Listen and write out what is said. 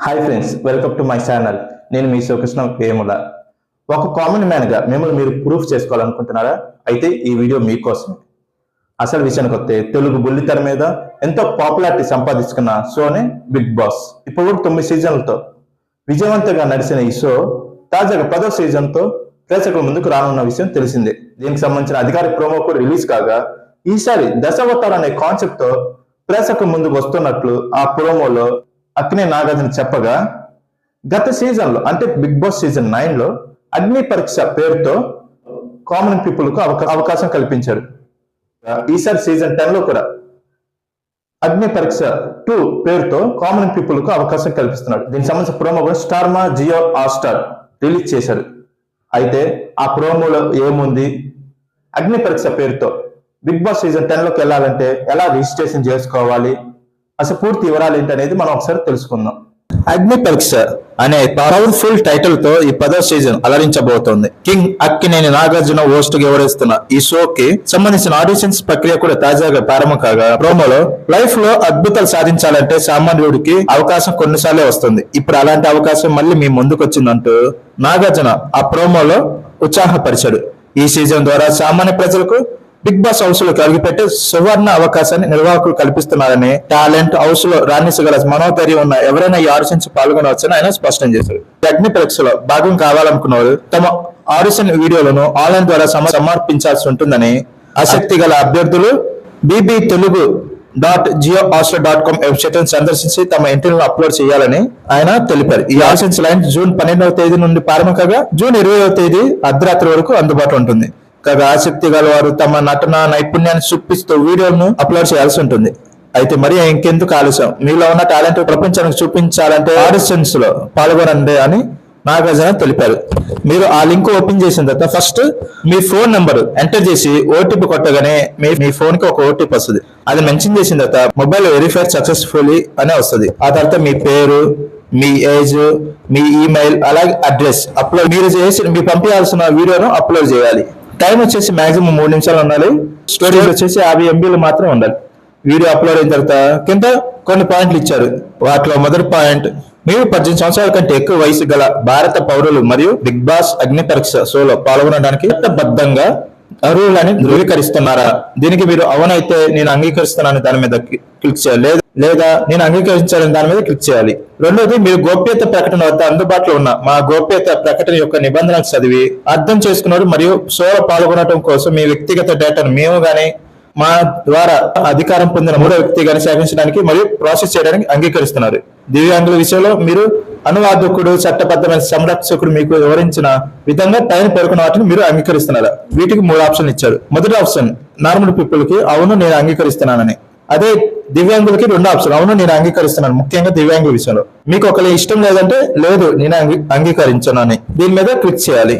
Hi friends, welcome to my channel. నేను మీ శివకృష్ణ వేముల. ఒక common మ్యాన్గా మిమ్మల్ని మీరు ప్రూఫ్ చేసుకోవాలనుకుంటున్నారా? అయితే ఈ వీడియో మీకోసమే. అసలు విషయానికి వస్తే తెలుగు బుల్లితెర మీద ఎంతో పాపులారిటీ సంపాదించుకున్న షోనే బిగ్ బాస్. ఇప్పుడు 9 సీజన్లతో విజయవంతంగా నడిచిన ఈ షో తాజాగా 10వ సీజన్తో ప్రేక్షకుల ముందుకు రానున్న విషయం తెలిసిందే. దీనికి సంబంధించిన అధికారిక ప్రోమో కూడా రిలీజ్ కాగా ఈసారి దశావతార్ అనే కాన్సెప్ట్ తో ప్రేక్షకుల ముందుకు వస్తున్నట్లు ఆ ప్రోమోలో అక్కినే నాగార్జున చెప్పగా, గత సీజన్ లో అంటే బిగ్ బాస్ సీజన్ 9 లో అగ్ని పరీక్ష పేరుతో కామన్ పీపుల్ కు అవకాశం కల్పించాడు. ఈసారి సీజన్ 10 లో కూడా అగ్ని పరీక్ష 2 పేరుతో కామన్ పీపుల్ కు అవకాశం కల్పిస్తున్నాడు. దీనికి సంబంధించిన ప్రోమో కూడా స్టార్మా జియో హాట్‌స్టార్ రిలీజ్ చేశారు. అయితే ఆ ప్రోమోలో ఏముంది, అగ్ని పరీక్ష పేరుతో బిగ్ బాస్ సీజన్ 10 లోకి వెళ్ళాలంటే ఎలా రిజిస్ట్రేషన్ చేసుకోవాలి, అసలు పూర్తి వివరాలు ఏంటి అనేది మనం ఒకసారి తెలుసుకుందాం. అగ్ని పరీక్ష అనే పవర్ఫుల్ టైటిల్ తో ఈ 10వ సీజన్ అలరించబోతోంది. కింగ్ అక్కినేని నాగార్జున హోస్ట్ గా వివరిస్తున్న ఈ షోకి సంబంధించిన ఆడిషన్స్ ప్రక్రియ కూడా తాజాగా ప్రారంభం కాగా, ప్రోమోలో లైఫ్ లో అద్భుతాలు సాధించాలంటే సామాన్యుడికి అవకాశం కొన్నిసార్లే వస్తుంది, ఇప్పుడు అలాంటి అవకాశం మళ్ళీ మీ ముందుకు వచ్చిందంటూ నాగార్జున ఆ ప్రోమోలో ఉత్సాహపరిచాడు. ఈ సీజన్ ద్వారా సామాన్య ప్రజలకు బిగ్ బాస్ హౌస్ లో కలిగిపెట్టే సువర్ణ అవకాశాన్ని నిర్వాహకులు కల్పిస్తున్నారని, టాలెంట్ హౌస్ లో రాణించగల మనోధైర్యం ఉన్న ఎవరైనా ఈ ఆడిషన్స్ పాల్గొనవచ్చని ఆయన స్పష్టం చేశారు. అగ్ని పరీక్షలో భాగం కావాలనుకున్న వారు తమ ఆడిషన్ వీడియోలను ఆన్లైన్ ద్వారా సమర్పించాల్సి ఉంటుందని, ఆసక్తి గల అభ్యర్థులు bb.telugu.jiohotstar.com వెబ్సైట్ సందర్శించి తమ ఎంట్రీలను అప్లోడ్ చేయాలని ఆయన తెలిపారు. ఈ ఆడిషన్స్ లైన్ జూన్ 12వ తేదీ నుండి ప్రారంభం కాగా జూన్ 20వ తేదీ అర్ధరాత్రి వరకు అందుబాటులో ఉంటుంది. కాగా ఆసక్తి గల వారు తమ నటన నైపుణ్యాన్ని చూపిస్తూ వీడియోలను అప్లోడ్ చేయాల్సి ఉంటుంది. అయితే మరి ఇంకెందుకు ఆలస్యం, మీలో ఉన్న టాలెంట్ ప్రపంచానికి చూపించాలంటే ఆడిషన్స్ లో పాల్గొనండి అని నాగార్జున తెలిపారు. మీరు ఆ లింక్ ఓపెన్ చేసిన తర్వాత ఫస్ట్ మీ ఫోన్ నెంబర్ ఎంటర్ చేసి ఓటీపీ కొట్టగానే మీ ఫోన్ కి ఒక ఓటీపీ వస్తుంది. అది మెన్షన్ చేసిన తర్వాత మొబైల్ వెరిఫై సక్సెస్ఫుల్లీ అనే వస్తుంది. ఆ తర్వాత మీ పేరు, మీ ఏజ్, మీ ఈమెయిల్, అలాగే అడ్రస్ అప్లోడ్ మీరు పంపించాల్సిన వీడియోను అప్లోడ్ చేయాలి. టైం వచ్చేసి మాక్సిమం 3 నిమిషాలు ఉండాలి. స్టోరేజ్ వచ్చేసి 50 MB మాత్రం ఉండాలి. వీడియో అప్లోడ్ అయిన తర్వాత కింద కొన్ని పాయింట్లు ఇచ్చారు. వాటిలో మొదటి పాయింట్, మీరు 18 సంవత్సరాల కంటే ఎక్కువ వయసు గల భారత పౌరులు మరియు బిగ్ బాస్ అగ్ని పరీక్ష షోలో పాల్గొనడానికి చట్టబద్ధంగా అర్హులని ధృవీకరిస్తున్నారా? దీనికి మీరు అవునైతే నేను అంగీకరిస్తున్నాను దాని మీద క్లిక్ చేయాలి, లేదా నేను అంగీకరించాలని దాని మీద క్లిక్ చేయాలి. రెండోది, మీరు గోప్యత ప్రకటన వద్ద అందుబాటులో ఉన్న మా గోప్యత ప్రకటన యొక్క నిబంధనలు చదివి అర్థం చేసుకున్నారు మరియు షోలో పాల్గొనడం కోసం మీ వ్యక్తిగత డేటాను మేము గానీ మా ద్వారా అధికారం పొందిన మూడో వ్యక్తి గాని సేకరించడానికి మరియు ప్రాసెస్ చేయడానికి అంగీకరిస్తున్నారు. దివ్యాంగుల విషయంలో మీరు అనువాదకుడు, చట్టబద్ధమైన సంరక్షకుడు మీకు వివరించిన విధంగా టైం పేర్కొన్న వాటిని మీరు అంగీకరిస్తున్నారా? వీటికి 3 ఆప్షన్లు ఇచ్చారు. మొదటి ఆప్షన్ నార్మల్ పీపుల్ కి అవును నేను అంగీకరిస్తున్నానని. అదే దివ్యాంగులకి 2వ ఆప్షన్ అవును నేను అంగీకరిస్తున్నాను, ముఖ్యంగా దివ్యాంగుల విషయంలో. మీకు ఒకవేళ ఇష్టం లేదంటే లేదు నేను అంగీకరించను అని దీని మీద క్లిక్ చేయాలి.